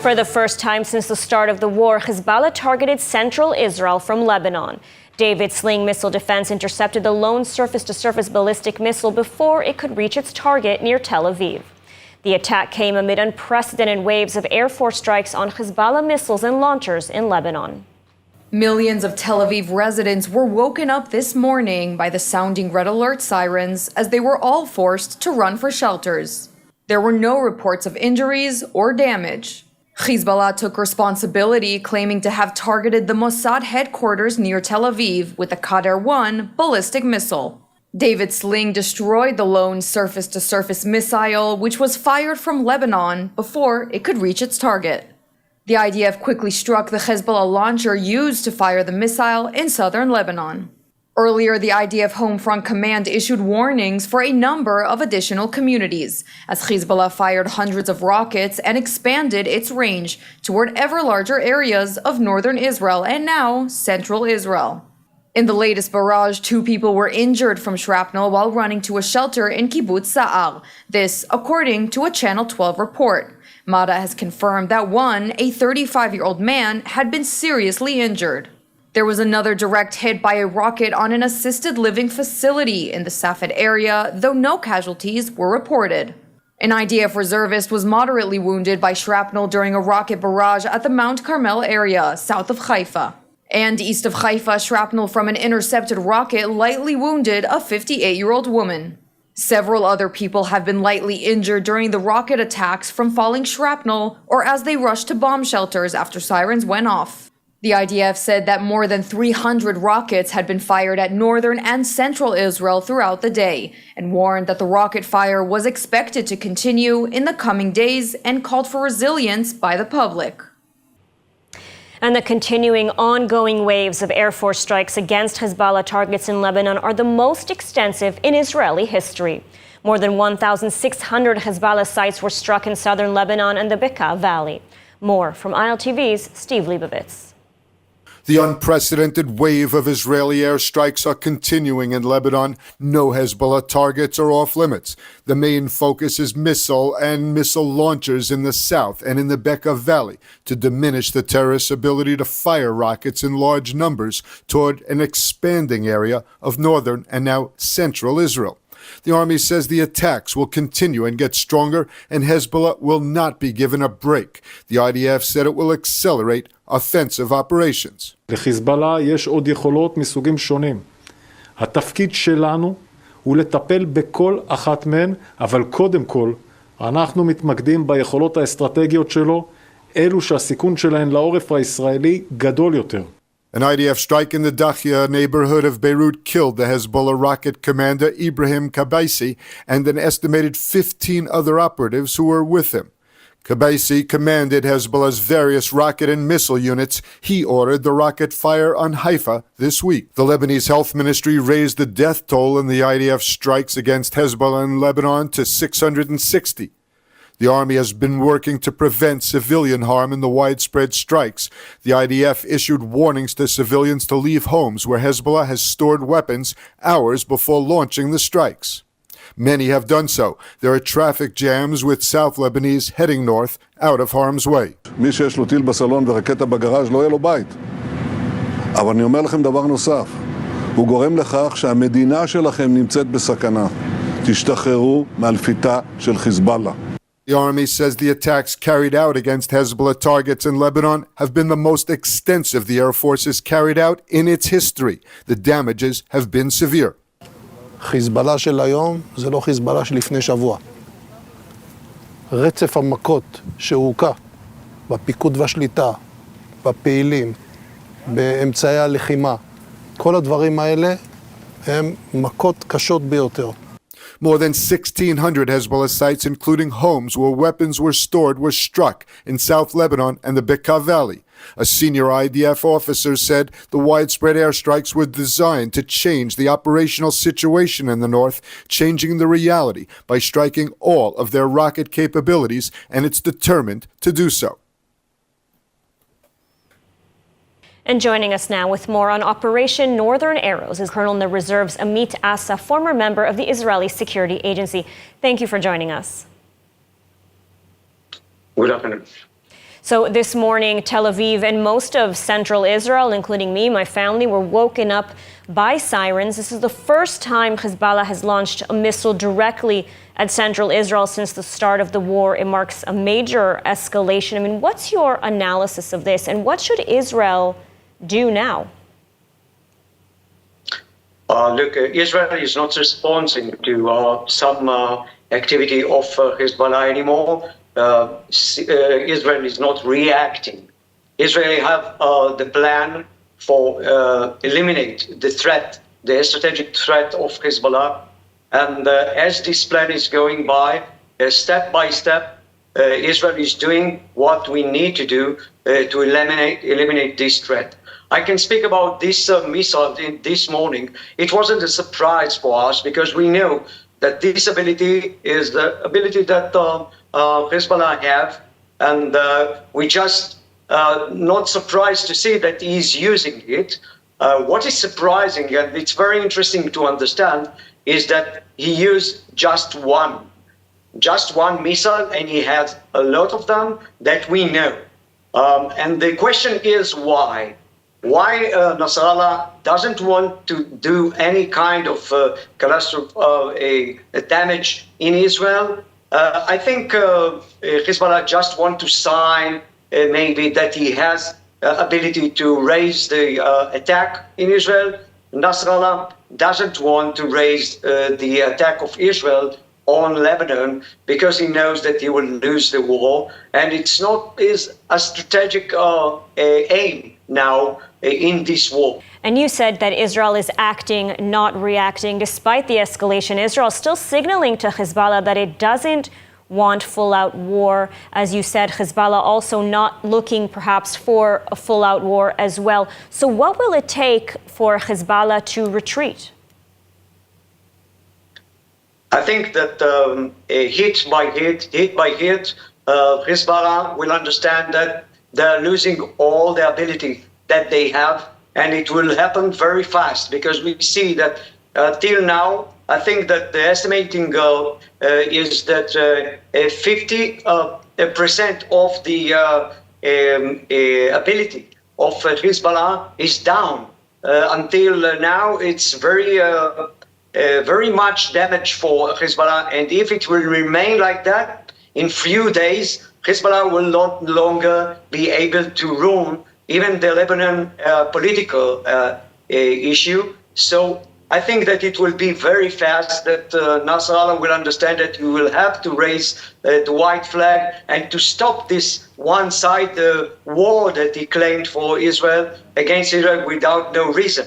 For the first time since the start of the war, Hezbollah targeted central Israel from Lebanon. David Sling missile defense intercepted the lone surface-to-surface ballistic missile before it could reach its target near Tel Aviv. The attack came amid unprecedented waves of Air Force strikes on Hezbollah missiles and launchers in Lebanon. Millions of Tel Aviv residents were woken up this morning by the sounding red alert sirens as they were all forced to run for shelters. There were no reports of injuries or damage. Hezbollah took responsibility, claiming to have targeted the Mossad headquarters near Tel Aviv with the Qadr-1 ballistic missile. David Sling destroyed the lone surface-to-surface missile, which was fired from Lebanon before it could reach its target. The IDF quickly struck the Hezbollah launcher used to fire the missile in southern Lebanon. Earlier, the IDF Home Front Command issued warnings for a number of additional communities, as Hezbollah fired hundreds of rockets and expanded its range toward ever larger areas of northern Israel and now central Israel. In the latest barrage, 2 people were injured from shrapnel while running to a shelter in Kibbutz Sa'ar. This, according to a Channel 12 report. Mada has confirmed that one, a 35-year-old man, had been seriously injured. There was another direct hit by a rocket on an assisted living facility in the Safed area, though no casualties were reported. An IDF reservist was moderately wounded by shrapnel during a rocket barrage at the Mount Carmel area, south of Haifa. And east of Haifa, shrapnel from an intercepted rocket lightly wounded a 58-year-old woman. Several other people have been lightly injured during the rocket attacks from falling shrapnel or as they rushed to bomb shelters after sirens went off. The IDF said that more than 300 rockets had been fired at northern and central Israel throughout the day and warned that the rocket fire was expected to continue in the coming days and called for resilience by the public. And the continuing ongoing waves of Air Force strikes against Hezbollah targets in Lebanon are the most extensive in Israeli history. More than 1,600 Hezbollah sites were struck in southern Lebanon and the Bekaa Valley. More from ILTV's Steve Leibovitz. The unprecedented wave of Israeli airstrikes are continuing in Lebanon. No Hezbollah targets are off limits. The main focus is missile and missile launchers in the south and in the Bekaa Valley to diminish the terrorists' ability to fire rockets in large numbers toward an expanding area of northern and now central Israel. The army says the attacks will continue and get stronger, and Hezbollah will not be given a break. The IDF said it will accelerate offensive operations. לחיזבאללה יש עוד יכולות מסוגים שונים. התפקיד שלנו הוא לטפל בכל אחת מהן, אבל קודם כל אנחנו מתמקדים ביכולות האסטרטגיות שלו, אלו שהסיכון שלהן לעורף הישראלי גדול יותר. An IDF strike in the Dahia neighborhood of Beirut killed the Hezbollah rocket commander Ibrahim Kabaisi and an estimated 15 other operatives who were with him. Kabaisi commanded Hezbollah's various rocket and missile units. He ordered the rocket fire on Haifa this week. The Lebanese health ministry raised the death toll in the IDF strikes against Hezbollah in Lebanon to 660. The army has been working to prevent civilian harm in the widespread strikes. The IDF issued warnings to civilians to leave homes where Hezbollah has stored weapons hours before launching the strikes. Many have done so. There are traffic jams with South Lebanese heading north out of harm's way. מי שיש לו טיל בסלון ורקטה בגראז' לא יהיה לו בית. אבל אני אומר לכם דבר נוסף. הוא גורם לכך שהמדינה שלכם נמצאת בסכנה. תשתחררו מהלפיתה של חיזבאללה. The army says the attacks carried out against Hezbollah targets in Lebanon have been the most extensive the Air Force has carried out in its history. The damages have been severe. חיזבאללה של היום זה לא חיזבאללה של לפני שבוע. רצף המכות שהוקע בפיקוד והשליטה, בפעילים, באמצעי הלחימה, כל הדברים האלה הם מכות קשות ביותר. More than 1,600 Hezbollah sites, including homes where weapons were stored, were struck in South Lebanon and the Bekaa Valley. A senior IDF officer said the widespread airstrikes were designed to change the operational situation in the north, changing the reality by striking all of their rocket capabilities, and it's determined to do so. And joining us now with more on Operation Northern Arrows is Colonel in the Reserves Amit Asa, former member of the Israeli Security Agency. Thank you for joining us. Good afternoon. So this morning, Tel Aviv and most of central Israel, including me, my family, were woken up by sirens. This is the first time Hezbollah has launched a missile directly at central Israel since the start of the war. It marks a major escalation. I mean, what's your analysis of this, and what should Israel do now? Look, Israel is not responding to some activity of Hezbollah anymore. Israel is not reacting. Israel have the plan for eliminate the threat, the strategic threat of Hezbollah. And as this plan is going by step, Israel is doing what we need to do to eliminate this threat. I can speak about this missile this morning. It wasn't a surprise for us because we know that this ability is the ability that Hezbollah have, and we just not surprised to see that he's using it. What is surprising, and it's very interesting to understand, is that he used just one missile, and he has a lot of them that we know. And the question is why? Why Nasrallah doesn't want to do any kind of damage in Israel? I think Hezbollah just want to sign maybe that he has ability to raise the attack in Israel. Nasrallah doesn't want to raise the attack of Israel on Lebanon because he knows that he will lose the war, and it's not a strategic aim now in this war. And you said that Israel is acting, not reacting. Despite the escalation, Israel is still signaling to Hezbollah that it doesn't want full-out war. As you said, Hezbollah also not looking perhaps for a full-out war as well. So what will it take for Hezbollah to retreat? I think that hit by hit, Hezbollah will understand that they're losing all the ability that they have, and it will happen very fast because we see that till now, I think that the estimating is that 50% of the ability of Hezbollah is down. Until now, it's very much damage for Hezbollah, and if it will remain like that, in few days, Hezbollah will not longer be able to rule even the Lebanon political issue. So I think that it will be very fast that Nasrallah will understand that you will have to raise the white flag and to stop this one-sided war that he claimed for Israel against Israel without no reason.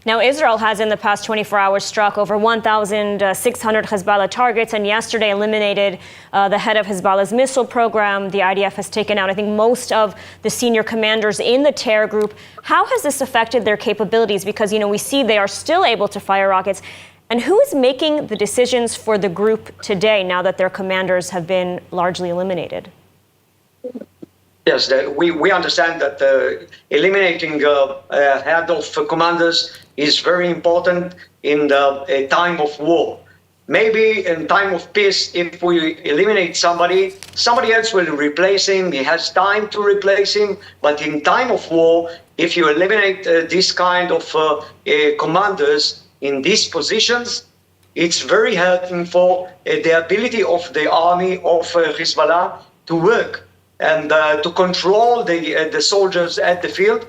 Now, Israel has in the past 24 hours struck over 1,600 Hezbollah targets, and yesterday eliminated the head of Hezbollah's missile program. The IDF has taken out, I think, most of the senior commanders in the terror group. How has this affected their capabilities? Because, you know, we see they are still able to fire rockets. And who is making the decisions for the group today, now that their commanders have been largely eliminated? Yes, we understand that eliminating head of commanders is very important in the time of war. Maybe in time of peace, if we eliminate somebody else will replace him. He has time to replace him. But in time of war, if you eliminate this kind of commanders in these positions, it's very helpful for the ability of the army of Hezbollah to work and to control the soldiers at the field.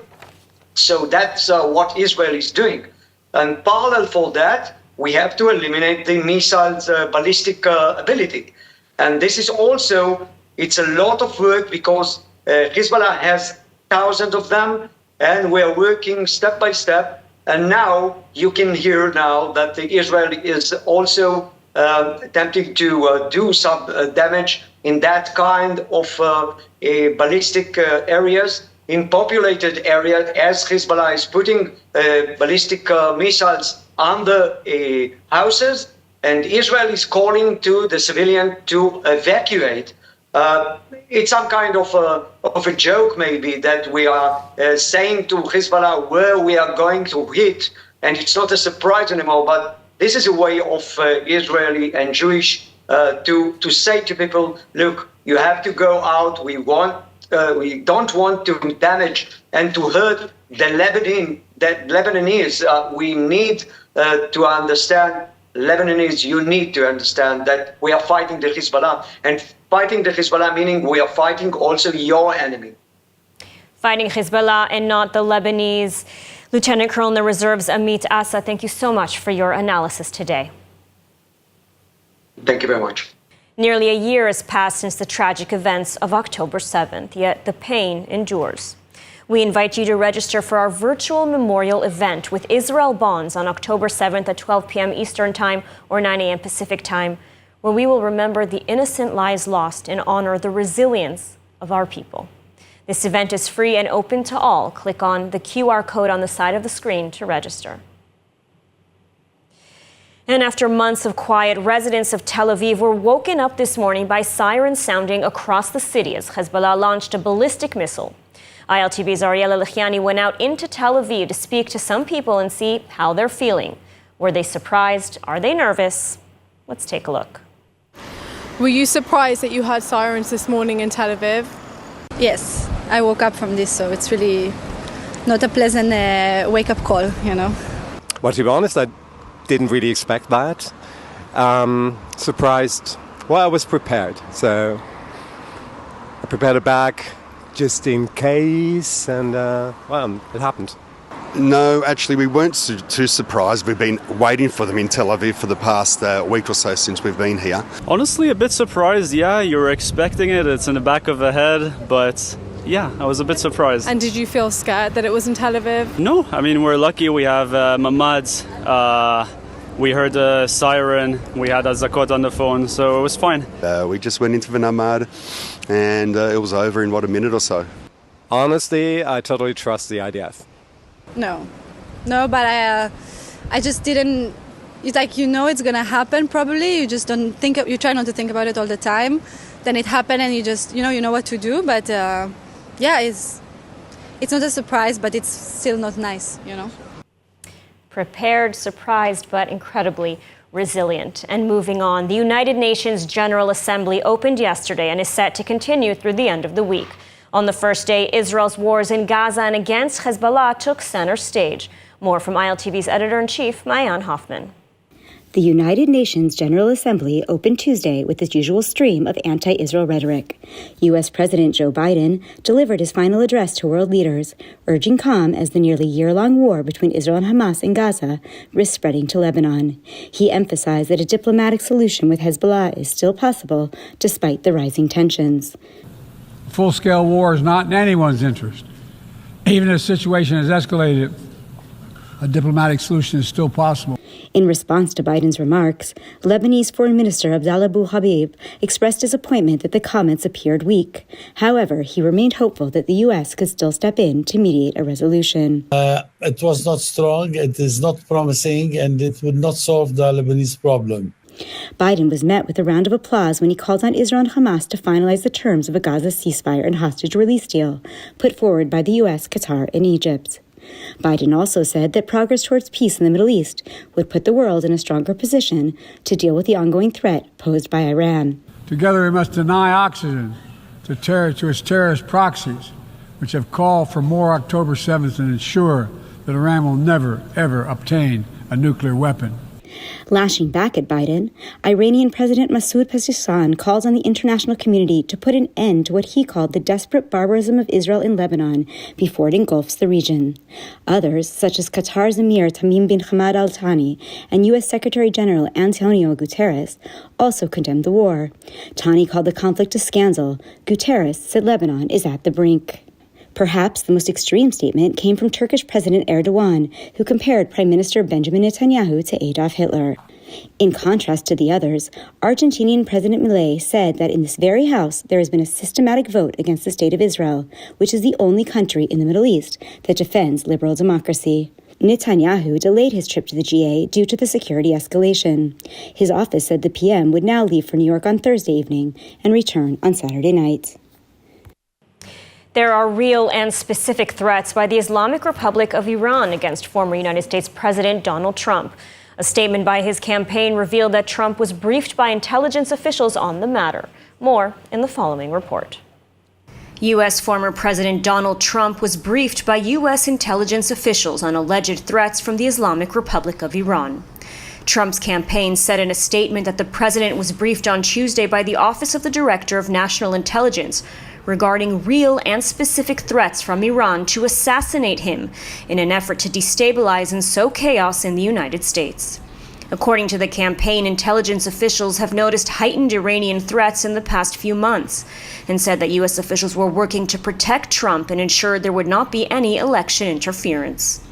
So that's what Israel is doing. And parallel for that, we have to eliminate the missiles' ballistic ability. And this is also, it's a lot of work because Hezbollah has thousands of them, and we're working step by step. And now you can hear now that Israel is also attempting to do some damage in that kind of ballistic areas, in populated areas, as Hezbollah is putting ballistic missiles on the houses, and Israel is calling to the civilian to evacuate. It's some kind of a joke, maybe, that we are saying to Hezbollah where we are going to hit, and it's not a surprise anymore, but this is a way of Israeli and Jewish to say to people, look, you have to go out. We want we don't want to damage and to hurt the Lebanese. We need to understand, Lebanese, you need to understand that we are fighting the Hezbollah, and fighting the Hezbollah meaning we are fighting also your enemy. Fighting Hezbollah and not the Lebanese. Lieutenant Colonel in the Reserves, Amit Asa, thank you so much for your analysis today. Thank you very much. Nearly a year has passed since the tragic events of October 7th, yet the pain endures. We invite you to register for our virtual memorial event with Israel Bonds on October 7th at 12 p.m. Eastern Time or 9 a.m. Pacific Time, where we will remember the innocent lives lost and honor the resilience of our people. This event is free and open to all. Click on the QR code on the side of the screen to register. And after months of quiet, residents of Tel Aviv were woken up this morning by sirens sounding across the city as Hezbollah launched a ballistic missile. ILTV's Ariella Lechiani went out into Tel Aviv to speak to some people and see how they're feeling. Were they surprised? Are they nervous? Let's take a look. Were you surprised that you heard sirens this morning in Tel Aviv? Yes, I woke up from this, so it's really not a pleasant wake-up call, you know. Well, to be honest, I didn't really expect that. Surprised. Well, I was prepared, so I prepared a bag just in case, and well, it happened. No, actually, we weren't too surprised. We've been waiting for them in Tel Aviv for the past week or so since we've been here. Honestly, a bit surprised, yeah. You were expecting it. It's in the back of the head, but yeah, I was a bit surprised. And did you feel scared that it was in Tel Aviv? No, I mean, we're lucky. We have Mamad. We heard a siren. We had Azakot on the phone, so it was fine. We just went into the Namad, and it was over in, a minute or so. Honestly, I totally trust the IDF. No, but I just didn't. It's like, you know, it's gonna happen. Probably you just don't think. You try not to think about it all the time. Then it happened, and you just, you know what to do. But yeah, it's not a surprise, but it's still not nice, you know. Prepared, surprised, but incredibly resilient. And moving on, the United Nations General Assembly opened yesterday and is set to continue through the end of the week. On the first day, Israel's wars in Gaza and against Hezbollah took center stage. More from ILTV's editor-in-chief, Maayan Hoffman. The United Nations General Assembly opened Tuesday with its usual stream of anti-Israel rhetoric. U.S. President Joe Biden delivered his final address to world leaders, urging calm as the nearly year-long war between Israel and Hamas in Gaza risks spreading to Lebanon. He emphasized that a diplomatic solution with Hezbollah is still possible despite the rising tensions. Full-scale war is not in anyone's interest. Even if the situation has escalated, a diplomatic solution is still possible. In response to Biden's remarks, Lebanese Foreign Minister Abdallah Abu Habib expressed disappointment that the comments appeared weak. However, he remained hopeful that the U.S. could still step in to mediate a resolution. It was not strong, it is not promising, and it would not solve the Lebanese problem. Biden was met with a round of applause when he called on Israel and Hamas to finalize the terms of a Gaza ceasefire and hostage release deal put forward by the U.S., Qatar, and Egypt. Biden also said that progress towards peace in the Middle East would put the world in a stronger position to deal with the ongoing threat posed by Iran. Together we must deny oxygen to its terrorist proxies, which have called for more October 7th and ensure that Iran will never, ever obtain a nuclear weapon. Lashing back at Biden, Iranian President Masoud Pezeshkian calls on the international community to put an end to what he called the desperate barbarism of Israel in Lebanon before it engulfs the region. Others, such as Qatar's Emir Tamim bin Hamad Al Thani and U.S. Secretary General Antonio Guterres, also condemned the war. Thani called the conflict a scandal. Guterres said Lebanon is at the brink. Perhaps the most extreme statement came from Turkish President Erdogan, who compared Prime Minister Benjamin Netanyahu to Adolf Hitler. In contrast to the others, Argentinian President Milei said that in this very House there has been a systematic vote against the State of Israel, which is the only country in the Middle East that defends liberal democracy. Netanyahu delayed his trip to the GA due to the security escalation. His office said the PM would now leave for New York on Thursday evening and return on Saturday night. There are real and specific threats by the Islamic Republic of Iran against former United States President Donald Trump. A statement by his campaign revealed that Trump was briefed by intelligence officials on the matter. More in the following report. U.S. former President Donald Trump was briefed by U.S. intelligence officials on alleged threats from the Islamic Republic of Iran. Trump's campaign said in a statement that the president was briefed on Tuesday by the Office of the Director of National Intelligence regarding real and specific threats from Iran to assassinate him in an effort to destabilize and sow chaos in the United States. According to the campaign, intelligence officials have noticed heightened Iranian threats in the past few months and said that U.S. officials were working to protect Trump and ensure there would not be any election interference.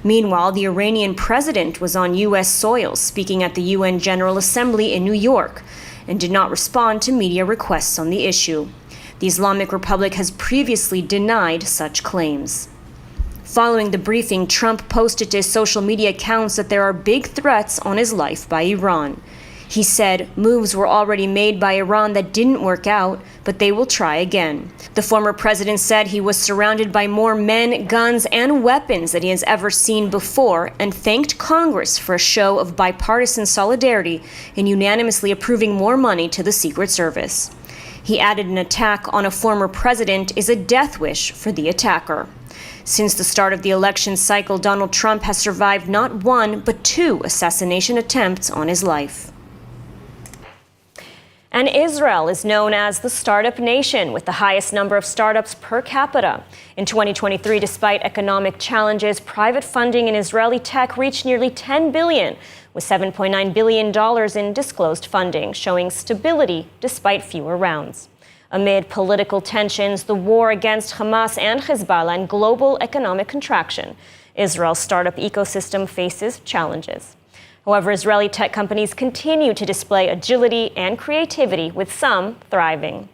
Meanwhile, the Iranian president was on U.S. soil speaking at the UN General Assembly in New York and did not respond to media requests on the issue. The Islamic Republic has previously denied such claims. Following the briefing, Trump posted to his social media accounts that there are big threats on his life by Iran. He said moves were already made by Iran that didn't work out, but they will try again. The former president said he was surrounded by more men, guns, and weapons than he has ever seen before and thanked Congress for a show of bipartisan solidarity in unanimously approving more money to the Secret Service. He added an attack on a former president is a death wish for the attacker. Since the start of the election cycle, Donald Trump has survived not one, but 2 assassination attempts on his life. And Israel is known as the startup nation with the highest number of startups per capita. In 2023, despite economic challenges, private funding in Israeli tech reached nearly $10 billion, with $7.9 billion in disclosed funding, showing stability despite fewer rounds. Amid political tensions, the war against Hamas and Hezbollah, and global economic contraction, Israel's startup ecosystem faces challenges. However, Israeli tech companies continue to display agility and creativity, with some thriving,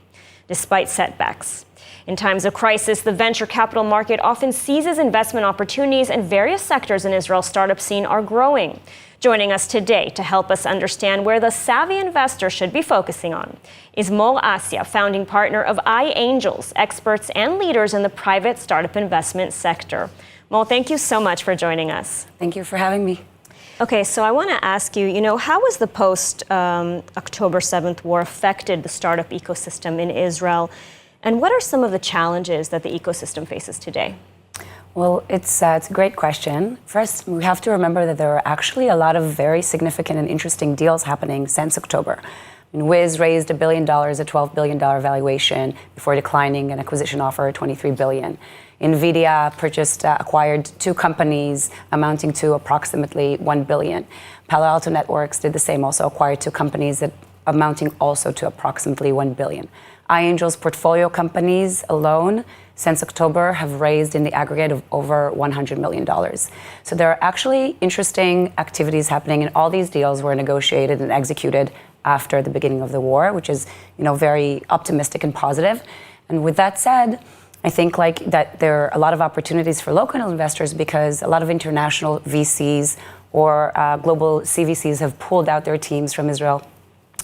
despite setbacks. In times of crisis, the venture capital market often seizes investment opportunities, and various sectors in Israel's startup scene are growing. Joining us today to help us understand where the savvy investor should be focusing on is Mor Assia, founding partner of iAngels, experts and leaders in the private startup investment sector. Mor, thank you so much for joining us. Thank you for having me. Okay, so I want to ask you, how has the post-October 7th war affected the startup ecosystem in Israel? And what are some of the challenges that the ecosystem faces today? Well, it's a great question. First, we have to remember that there are actually a lot of very significant and interesting deals happening since October. Wiz raised $1 billion, a $12 billion valuation, before declining an acquisition offer of $23 billion. NVIDIA acquired 2 companies amounting to approximately $1 billion. Palo Alto Networks did the same, also acquired 2 companies that amounting also to approximately $1 billion. iAngel's portfolio companies alone since October have raised in the aggregate of over $100 million. So there are actually interesting activities happening, and all these deals were negotiated and executed after the beginning of the war, which is, very optimistic and positive. And with that said, I think that there are a lot of opportunities for local investors, because a lot of international VCs or global CVCs have pulled out their teams from Israel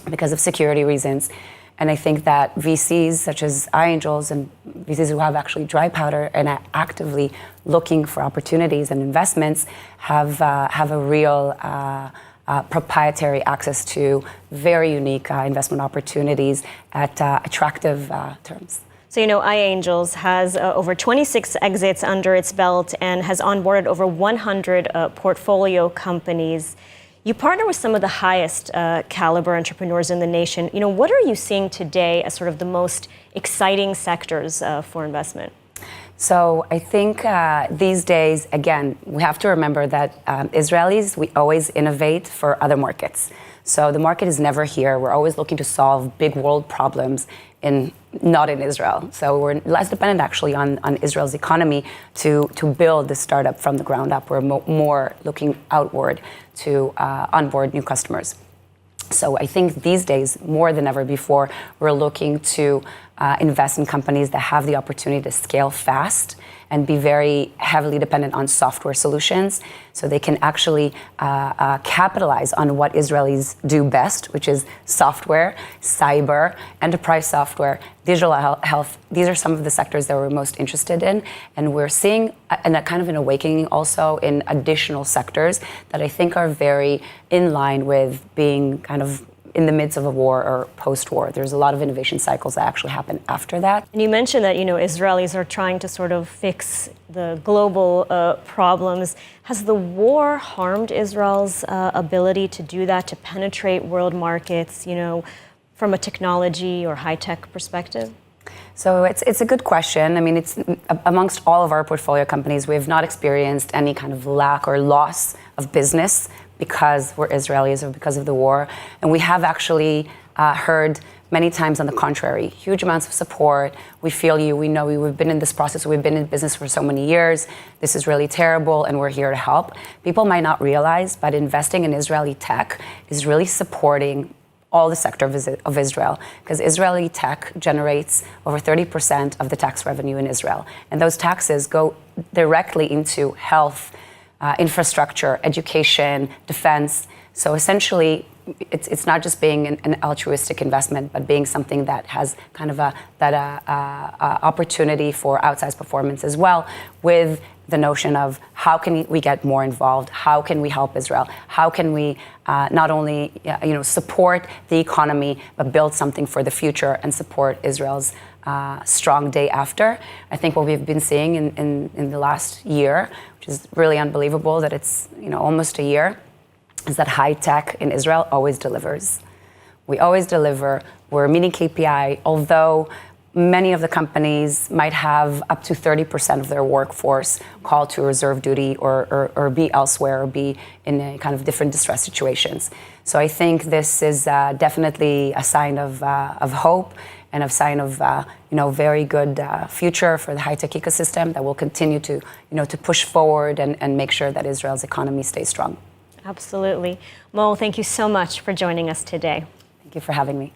because of security reasons. And I think that VCs such as iAngels and VCs who have actually dry powder and are actively looking for opportunities and investments have a real proprietary access to very unique investment opportunities at attractive terms. So, iAngels has over 26 exits under its belt and has onboarded over 100 portfolio companies. You partner with some of the highest caliber entrepreneurs in the nation. What are you seeing today as sort of the most exciting sectors for investment? So I think these days, again, we have to remember that Israelis, we always innovate for other markets. So the market is never here. We're always looking to solve big world problems not in Israel. So we're less dependent actually on Israel's economy to build the startup from the ground up. We're more looking outward to onboard new customers. So I think these days, more than ever before, we're looking to invest in companies that have the opportunity to scale fast and be very heavily dependent on software solutions, so they can actually capitalize on what Israelis do best, which is software, cyber, enterprise software, digital health. These are some of the sectors that we're most interested in, and we're seeing a kind of an awakening also in additional sectors that I think are very in line with being kind of in the midst of a war or post-war. There's a lot of innovation cycles that actually happen after that. And you mentioned that, Israelis are trying to sort of fix the global problems. Has the war harmed Israel's ability to do that, to penetrate world markets, from a technology or high-tech perspective? So it's a good question. I mean, it's amongst all of our portfolio companies, we have not experienced any kind of lack or loss of business because we're Israelis or because of the war. And we have actually heard many times on the contrary, huge amounts of support. We feel you, we know you, we've been in this process, we've been in business for so many years. This is really terrible and we're here to help. People might not realize, but investing in Israeli tech is really supporting all the sector of Israel, because Israeli tech generates over 30% of the tax revenue in Israel. And those taxes go directly into health, infrastructure, education, defense. So essentially, it's not just being an altruistic investment, but being something that has kind of opportunity for outsized performance as well, with the notion of how can we get more involved? How can we help Israel? How can we not only support the economy, but build something for the future and support Israel's strong day after? I think what we've been seeing in the last year, which is really unbelievable that it's almost a year, is that high tech in Israel always delivers. We always deliver. We're meeting KPI, although many of the companies might have up to 30% of their workforce called to reserve duty or be elsewhere or be in a kind of different distress situations. So I think this is definitely a sign of hope and a sign of very good future for the high-tech ecosystem that will continue to push forward and make sure that Israel's economy stays strong. Absolutely. Mo, thank you so much for joining us today. Thank you for having me.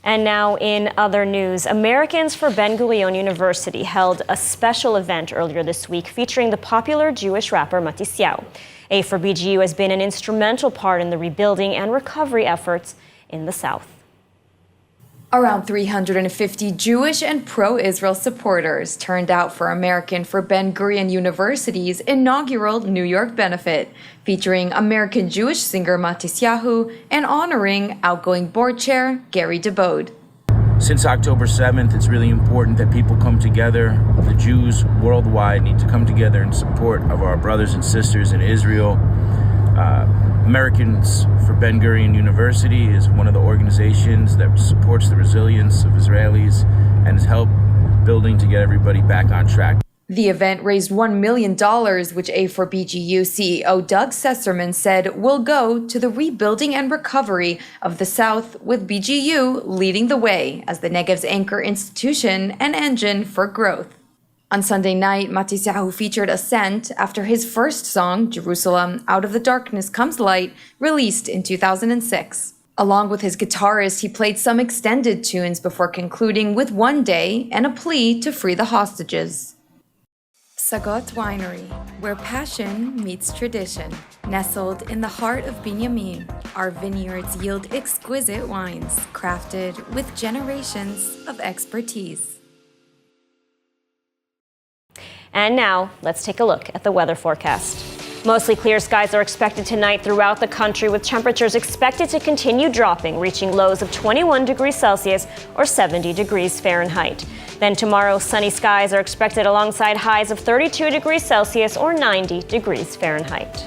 And now in other news, Americans for Ben-Gurion University held a special event earlier this week featuring the popular Jewish rapper Matisyahu. A4BGU has been an instrumental part in the rebuilding and recovery efforts in the South. Around 350 Jewish and pro-Israel supporters turned out for American for Ben-Gurion University's inaugural New York benefit, featuring American Jewish singer Matisyahu and honoring outgoing board chair Gary DeBode. Since October 7th, it's really important that people come together. The Jews worldwide need to come together in support of our brothers and sisters in Israel. Americans for Ben-Gurion University is one of the organizations that supports the resilience of Israelis and has helped building to get everybody back on track. The event raised $1 million, which A4BGU CEO Doug Sesserman said will go to the rebuilding and recovery of the South, with BGU leading the way as the Negev's anchor institution and engine for growth. On Sunday night, Matisyahu featured Ascent after his first song, Jerusalem, Out of the Darkness Comes Light, released in 2006. Along with his guitarist, he played some extended tunes before concluding with One Day and a plea to free the hostages. Sagot Winery, where passion meets tradition. Nestled in the heart of Binyamin, our vineyards yield exquisite wines crafted with generations of expertise. And now, let's take a look at the weather forecast. Mostly clear skies are expected tonight throughout the country, with temperatures expected to continue dropping, reaching lows of 21 degrees Celsius or 70 degrees Fahrenheit. Then tomorrow, sunny skies are expected alongside highs of 32 degrees Celsius or 90 degrees Fahrenheit.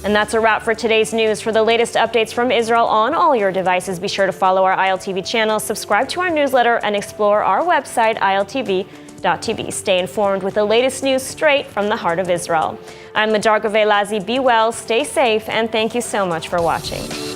And that's a wrap for today's news. For the latest updates from Israel on all your devices, be sure to follow our ILTV channel, subscribe to our newsletter, and explore our website, iltv.tv. Stay informed with the latest news straight from the heart of Israel. I'm Madar Gavelazi. Be well, stay safe, and thank you so much for watching.